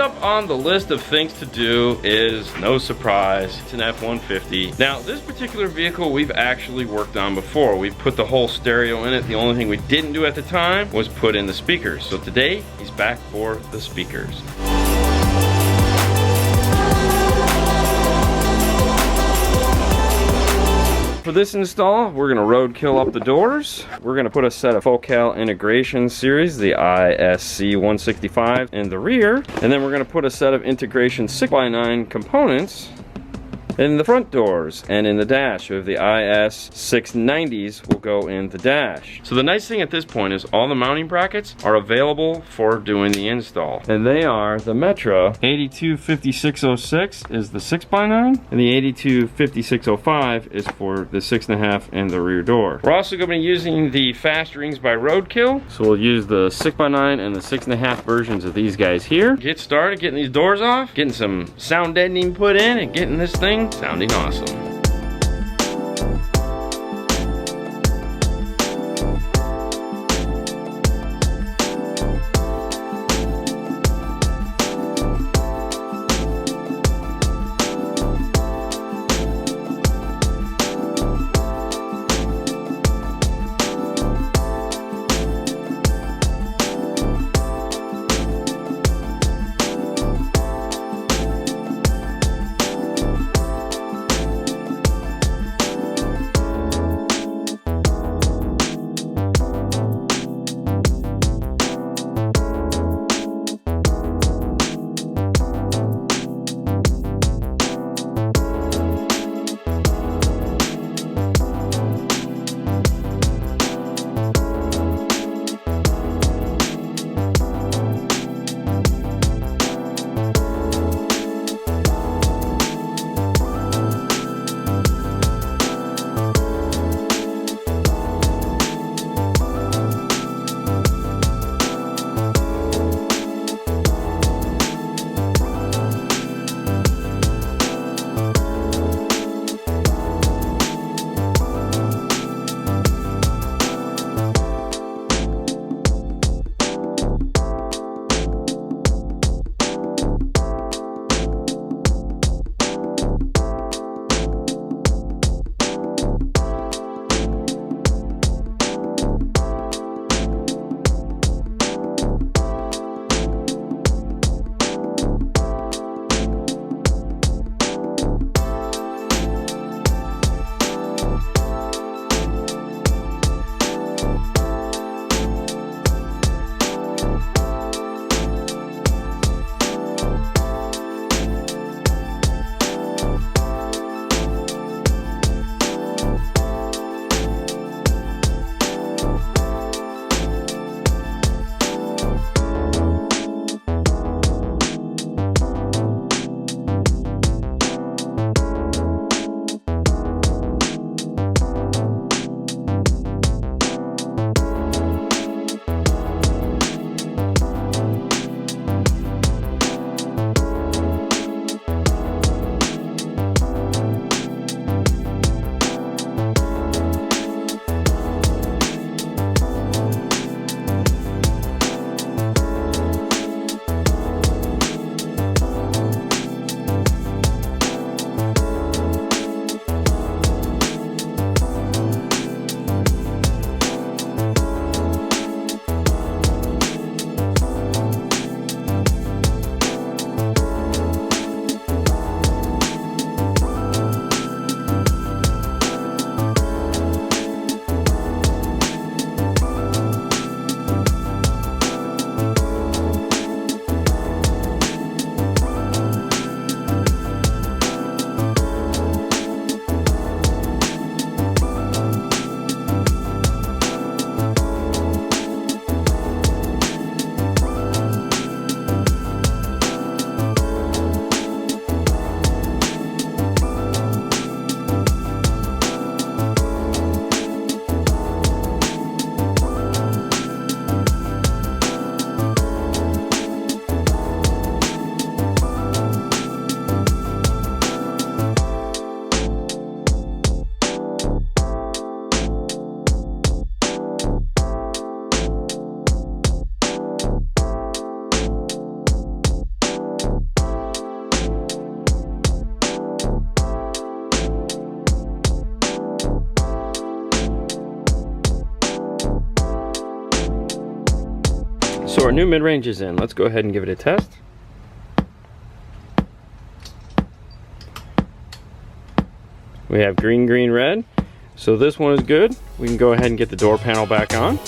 up on the list of things to do is, no surprise, it's an F-150. Now, this particular vehicle we've actually worked on before. We've put the whole stereo in it. The only thing we didn't do at the time was put in the speakers. So today, he's back for the speakers. For this install, we're gonna roadkill up the doors. We're gonna put a set of Focal integration series, the ISC165 in the rear. And then we're gonna put a set of integration 6x9 components in the front doors and in the dash. We have the IS690s will go in the dash. So the nice thing at this point is all the mounting brackets are available for doing the install. And they are the Metra 825606 is the 6x9 and the 825605 is for the 6.5 and the rear door. We're also going to be using the fast rings by Roadkill. So we'll use the 6x9 and the 6.5 versions of these guys here. Get started getting these doors off, getting some sound deadening put in, and getting this thing sounding awesome. our new mid-range is in. Let's go ahead and give it a test. We have green, green, red. So this one is good. We can go ahead and get the door panel back on.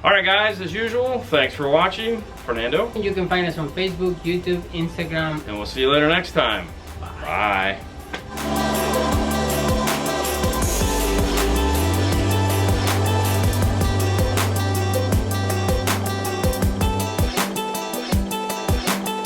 Alright guys, as usual, thanks for watching. Fernando. You can find us on Facebook, YouTube, Instagram. And we'll see you later next time. Bye.